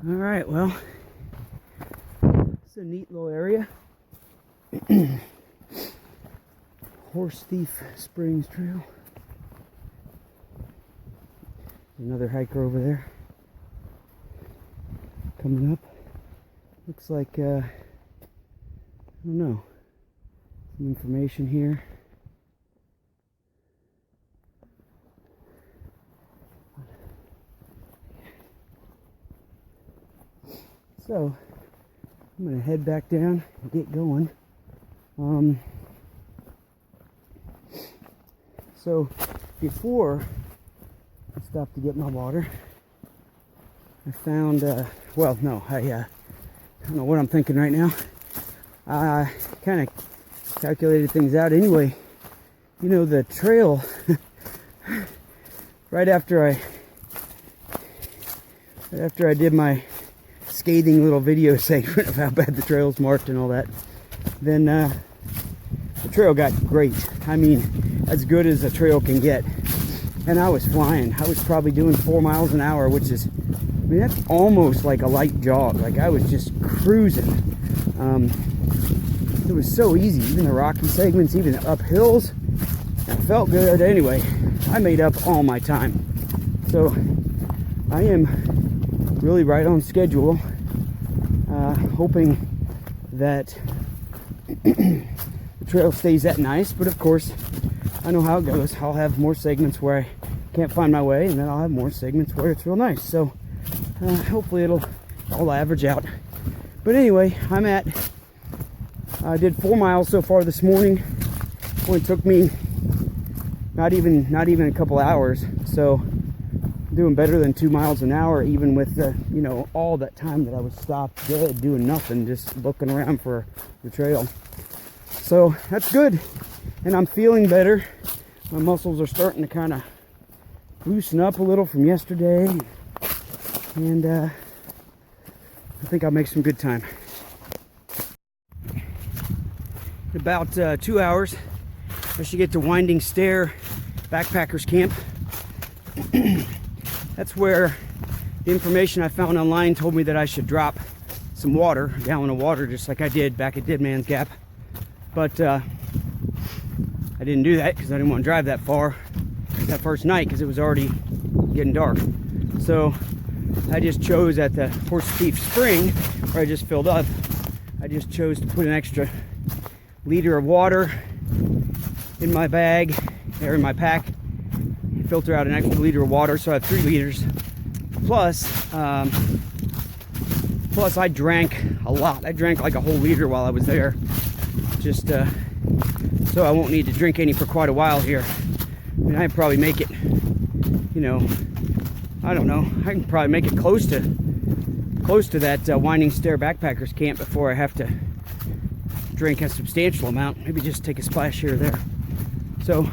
All right, well, it's a neat little area. Horse Thief Springs Trail. Another hiker over there. Coming up. Looks like, I don't know, some information here. So, I'm going to head back down and get going. So, before I stopped to get my water, I found, well, no, I don't know what I'm thinking right now. I kind of calculated things out anyway. You know, the trail, right after I did my scathing little video segment of how bad the trail's marked and all that, then the trail got great. I mean, as good as a trail can get. And I was flying. I was probably doing 4 miles an hour, which is, I mean, that's almost like a light jog. Like, I was just cruising. It was so easy. Even the rocky segments, even the up hills, it felt good. Anyway, I made up all my time. So I am really right on schedule, hoping that the trail stays that nice. But of course, I know how it goes. I'll have more segments where I can't find my way, and then I'll have more segments where it's real nice. So hopefully it'll all average out. But anyway, I did 4 miles so far this morning. Only took me not even a couple hours. So doing better than 2 miles an hour, even with the, you know, all that time that I was stopped dead doing nothing, just looking around for the trail. So that's good, and I'm feeling better. My muscles are starting to kind of loosen up a little from yesterday, and I think I'll make some good time. In about 2 hours, I should get to Winding Stair Backpackers Camp. That's where the information I found online told me that I should drop some water, a gallon of water, just like I did back at Dead Man's Gap. But I didn't do that because I didn't want to drive that far that first night because it was already getting dark. So I just chose at the Horse Thief Spring, where I just filled up, I just chose to put an extra liter of water in my bag, or in my pack, filter out an extra liter of water, so I have 3 liters. Plus I drank a lot. I drank like a whole liter while I was there, just so I won't need to drink any for quite a while here. I mean, I can probably make it, you know, I don't know, I can probably make it close to that Winding Stair Backpackers Camp before I have to drink a substantial amount. Maybe just take a splash here or there. So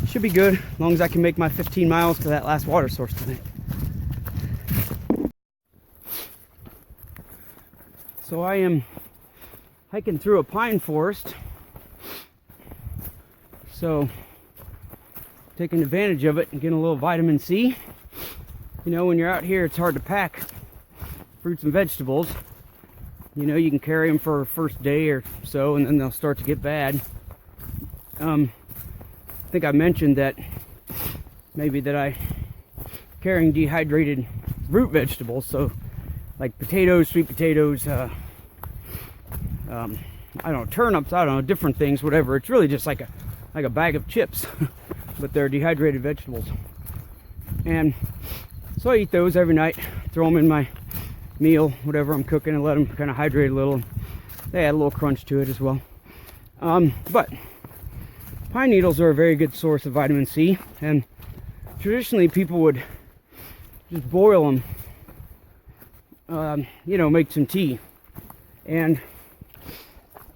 should be good, as long as I can make my 15 miles to that last water source tonight. So I am hiking through a pine forest, so taking advantage of it and getting a little vitamin C. You know, when you're out here, it's hard to pack fruits and vegetables. You know, you can carry them for a first day or so, and then they'll start to get bad. I think I mentioned that maybe that I carrying dehydrated root vegetables, so like potatoes, sweet potatoes, I don't know, turnips, I don't know, different things, whatever. It's really just like a bag of chips, but they're dehydrated vegetables. And so I eat those every night, throw them in my meal, whatever I'm cooking, and let them kind of hydrate a little. They add a little crunch to it as well. But pine needles are a very good source of vitamin C, and traditionally people would just boil them, you know, make some tea. And,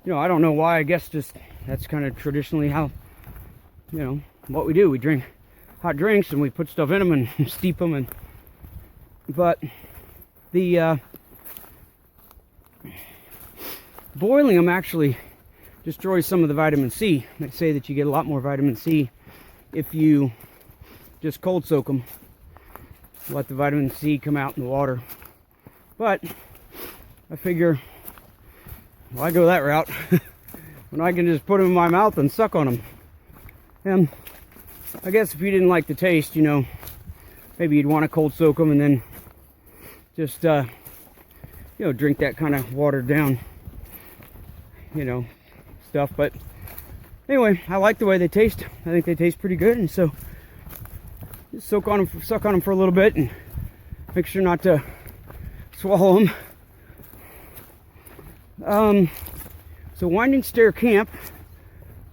you know, I don't know why, I guess just that's kind of traditionally how, you know, what we do. We drink hot drinks and we put stuff in them and steep them, but the boiling them actually destroys some of the vitamin C. They say that you get a lot more vitamin C if you just cold soak them, let the vitamin C come out in the water. But I figure, why go that route when I can just put them in my mouth and suck on them? And I guess if you didn't like the taste, you know, maybe you'd want to cold soak them and then just, you know, drink that kind of watered down, you know, stuff. But anyway, I like the way they taste. I think they taste pretty good, and so just suck on them for a little bit and make sure not to swallow them. So Winding Stair Camp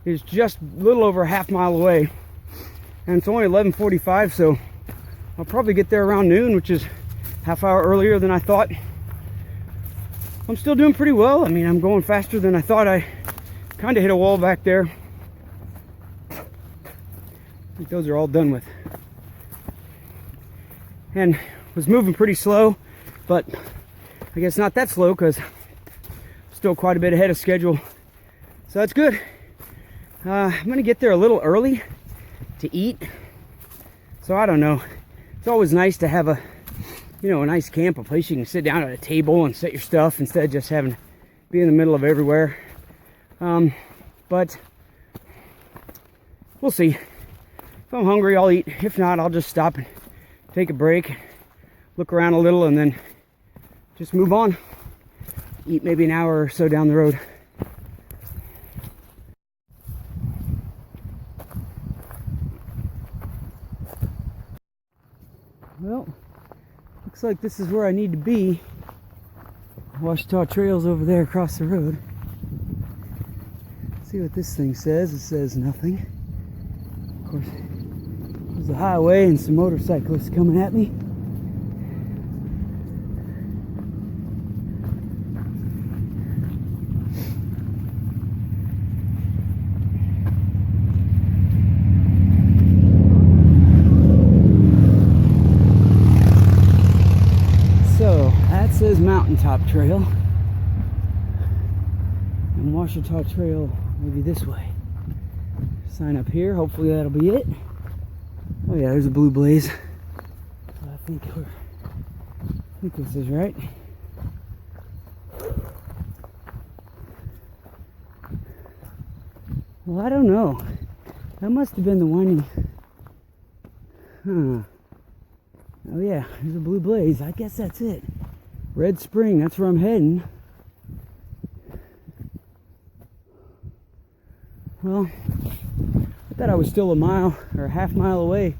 is just a little over a half-mile away, and it's only 11:45, so I'll probably get there around noon, which is half hour earlier than I thought. I'm still doing pretty well. I mean, I'm going faster than I thought. I kind of hit a wall back there. I think those are all done with. And was moving pretty slow, but I guess not that slow because still quite a bit ahead of schedule. So that's good. I'm gonna get there a little early to eat. So I don't know. It's always nice to have a, you know, a nice camp, a place you can sit down at a table and set your stuff instead of just having to be in the middle of everywhere. But we'll see. If I'm hungry, I'll eat. If not, I'll just stop and take a break, look around a little, and then just move on. Eat maybe an hour or so down the road. Well, looks like this is where I need to be. Ouachita Trail's over there across the road. Let's see what this thing says. It says nothing. Of course, there's a highway and some motorcyclists coming at me. So that says Mountaintop Trail, and Ouachita Trail maybe this way. Sign up here, hopefully that'll be it. Oh yeah, there's a blue blaze. So I think this is right. Well, I don't know. That must have been the winding. Oh yeah, there's a blue blaze. I guess that's it. Red Spring, that's where I'm heading. Well, I thought I was still a mile or a half mile away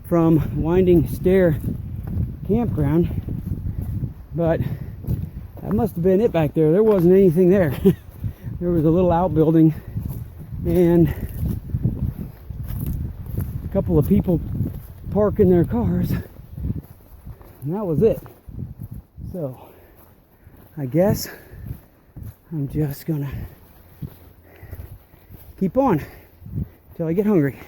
from Winding Stair Campground, but that must have been it back there. There wasn't anything there. There was a little outbuilding and a couple of people parking their cars, and that was it. So I guess I'm just gonna keep on till I get hungry.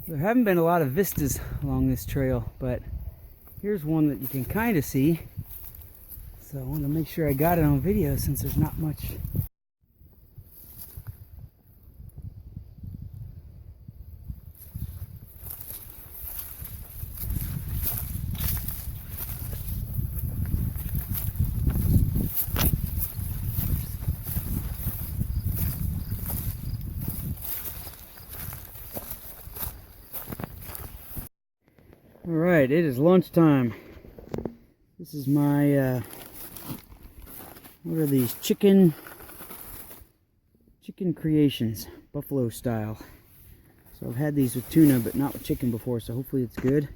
There haven't been a lot of vistas along this trail, but here's one that you can kind of see. So I want to make sure I got it on video since there's not much. Alright, it is lunchtime. This is my, what are these? Chicken creations, buffalo style. So I've had these with tuna, but not with chicken before, so hopefully it's good.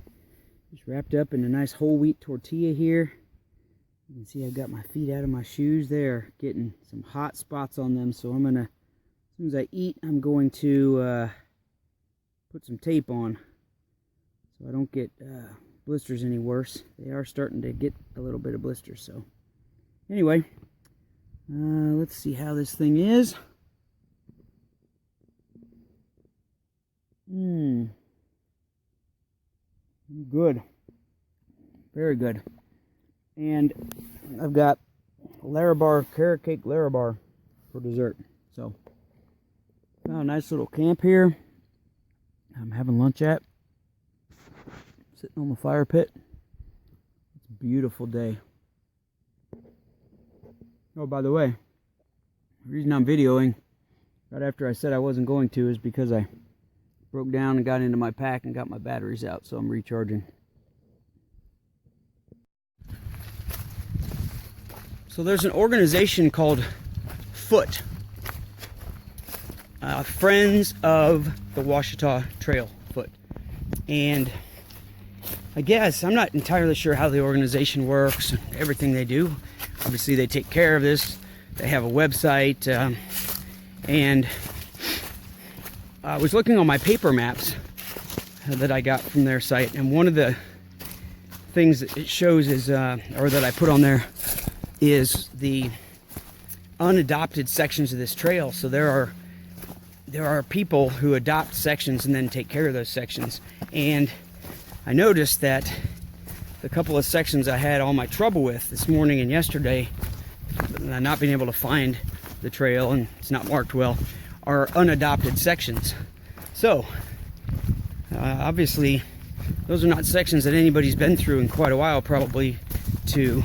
Just wrapped up in a nice whole wheat tortilla here. You can see I've got my feet out of my shoes there, getting some hot spots on them. So I'm gonna, as soon as I eat, I'm going to put some tape on, so I don't get blisters any worse. They are starting to get a little bit of blisters. So anyway, let's see how this thing is. Good. Very good. And I've got Larabar, carrot cake Larabar for dessert. So, a nice little camp here. I'm having lunch at. Sitting on the fire pit. It's beautiful day. Oh, by the way, the reason I'm videoing right after I said I wasn't going to is because I broke down and got into my pack and got my batteries out, so I'm recharging. So there's an organization called FOOT, Friends of the Ouachita Trail, FOOT. And I guess I'm not entirely sure how the organization works, everything they do. Obviously they take care of this. They have a website, and I was looking on my paper maps that I got from their site, and one of the things that it shows is, or that I put on there, is the unadopted sections of this trail. So there are people who adopt sections and then take care of those sections. And I noticed that the couple of sections I had all my trouble with this morning and yesterday, not being able to find the trail and it's not marked well, are unadopted sections. So obviously those are not sections that anybody's been through in quite a while, probably, to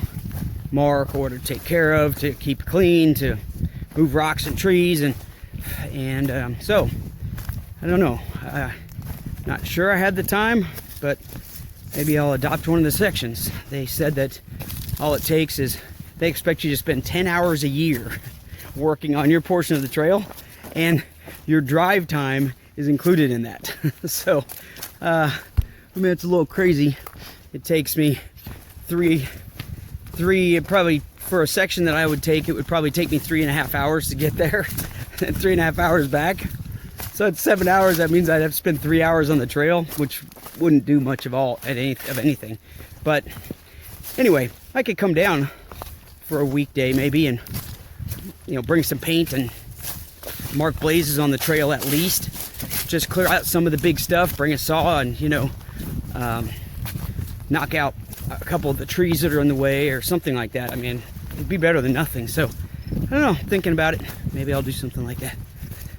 mark or to take care of, to keep clean, to move rocks and trees, and so I don't know, not sure I had the time, but maybe I'll adopt one of the sections. They said that all it takes is, they expect you to spend 10 hours a year working on your portion of the trail, and your drive time is included in that. So I mean, it's a little crazy. It takes me three probably, for a section that I would take, it would probably take me 3.5 hours to get there and 3.5 hours back. So it's 7 hours. That means I'd have to spend 3 hours on the trail, which wouldn't do much of anything. But anyway, I could come down for a weekday maybe and, you know, bring some paint and mark blazes on the trail at least. Just clear out some of the big stuff, bring a saw, and, you know, knock out a couple of the trees that are in the way or something like that. I mean, it'd be better than nothing. So I don't know, thinking about it, maybe I'll do something like that.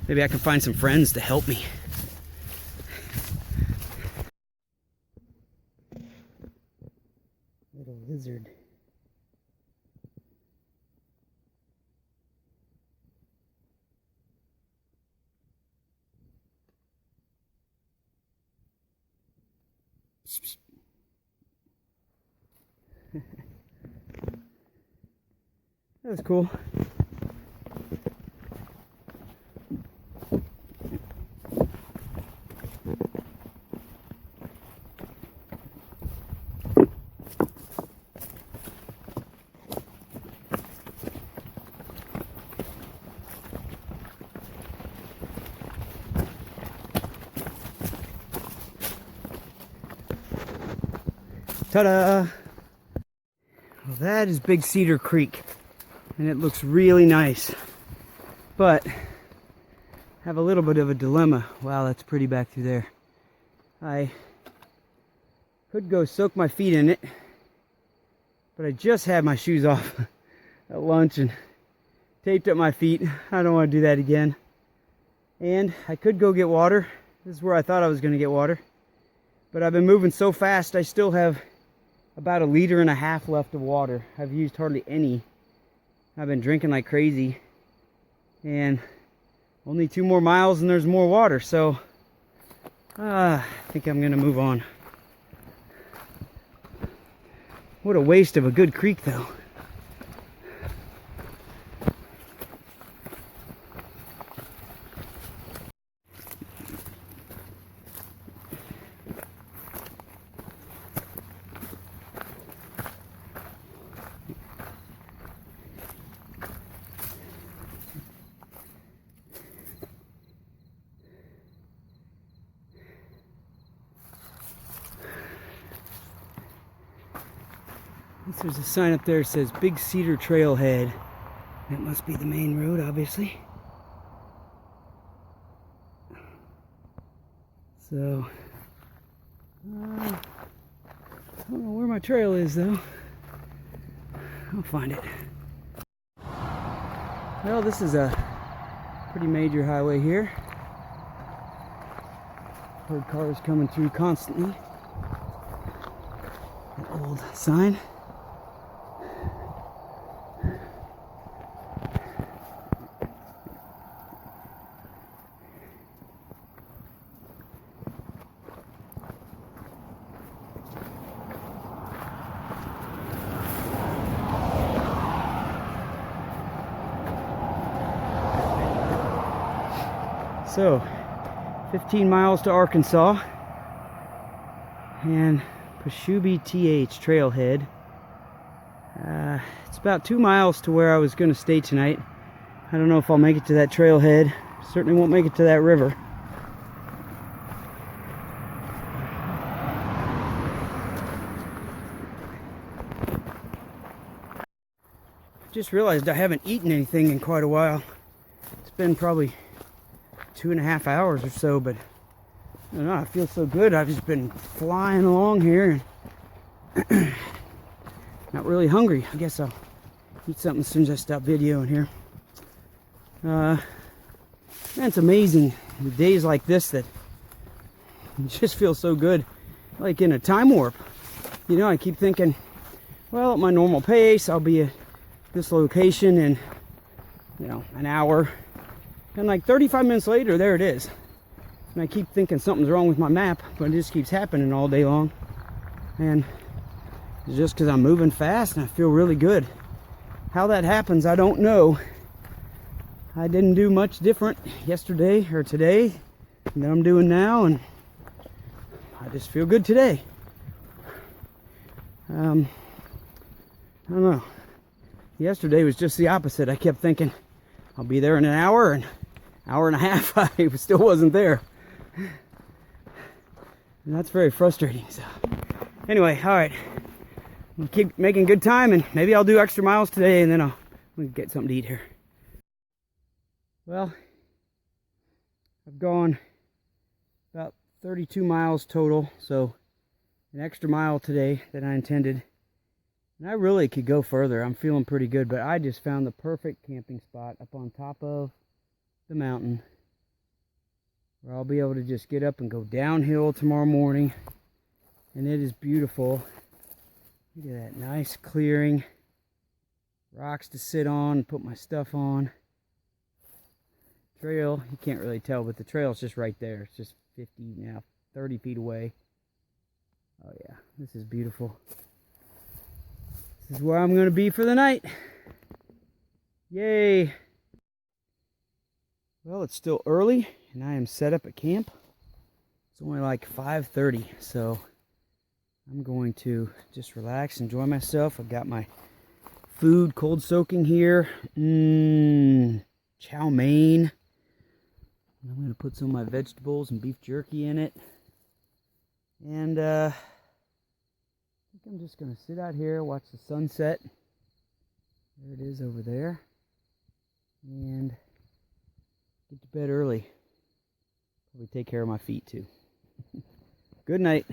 Maybe I can find some friends to help me. Little lizard. That was cool. Ta-da! Well, that is Big Cedar Creek, and it looks really nice, but I have a little bit of a dilemma. Wow, that's pretty back through there. I could go soak my feet in it, but I just had my shoes off at lunch and taped up my feet. I don't want to do that again. And I could go get water. This is where I thought I was going to get water, but I've been moving so fast I still have about 1.5 liters left of water. I've used hardly any. I've been drinking like crazy, and only 2 more miles and there's more water. So I think I'm gonna move on. What a waste of a good creek though. There's a sign up there that says Big Cedar Trailhead. That must be the main road, obviously. So, I don't know where my trail is though. I'll find it. Well, this is a pretty major highway here. Heard cars coming through constantly. An old sign. So 15 miles to Arkansas and Pashubi TH trailhead. It's about 2 miles to where I was going to stay tonight. I don't know if I'll make it to that trailhead. Certainly won't make it to that river. Just realized I haven't eaten anything in quite a while. It's been probably 2.5 hours or so, but I don't know, I feel so good. I've just been flying along here and not really hungry. I guess I'll eat something as soon as I stop videoing here. Man, it's amazing the days like this that it just feels so good, like in a time warp. You know, I keep thinking, well, at my normal pace, I'll be at this location in, you know, an hour. And like 35 minutes later, there it is. And I keep thinking something's wrong with my map, but it just keeps happening all day long. And it's just because I'm moving fast and I feel really good. How that happens, I don't know. I didn't do much different yesterday or today than I'm doing now, and I just feel good today. I don't know. Yesterday was just the opposite. I kept thinking I'll be there in an hour, and hour and a half I still wasn't there. And that's very frustrating. So anyway, all right, I'll keep making good time, and maybe I'll do extra miles today, and then I'll get something to eat here. Well, I've gone about 32 miles total, so an extra mile today than I intended. And I really could go further. I'm feeling pretty good, but I just found the perfect camping spot up on top of the mountain where I'll be able to just get up and go downhill tomorrow morning. And it is beautiful. Look at that nice clearing. Rocks to sit on and put my stuff on. Trail, you can't really tell, but the trail's just right there. It's just 30 feet away. Oh yeah, this is beautiful. This is where I'm going to be for the night. Yay! Well, it's still early, and I am set up at camp. It's only like 5:30, so I'm going to just relax, enjoy myself. I've got my food cold soaking here. Chow mein. I'm going to put some of my vegetables and beef jerky in it. And I think I'm just going to sit out here, watch the sunset. There it is over there. And get to bed early. Probably take care of my feet too. Good night.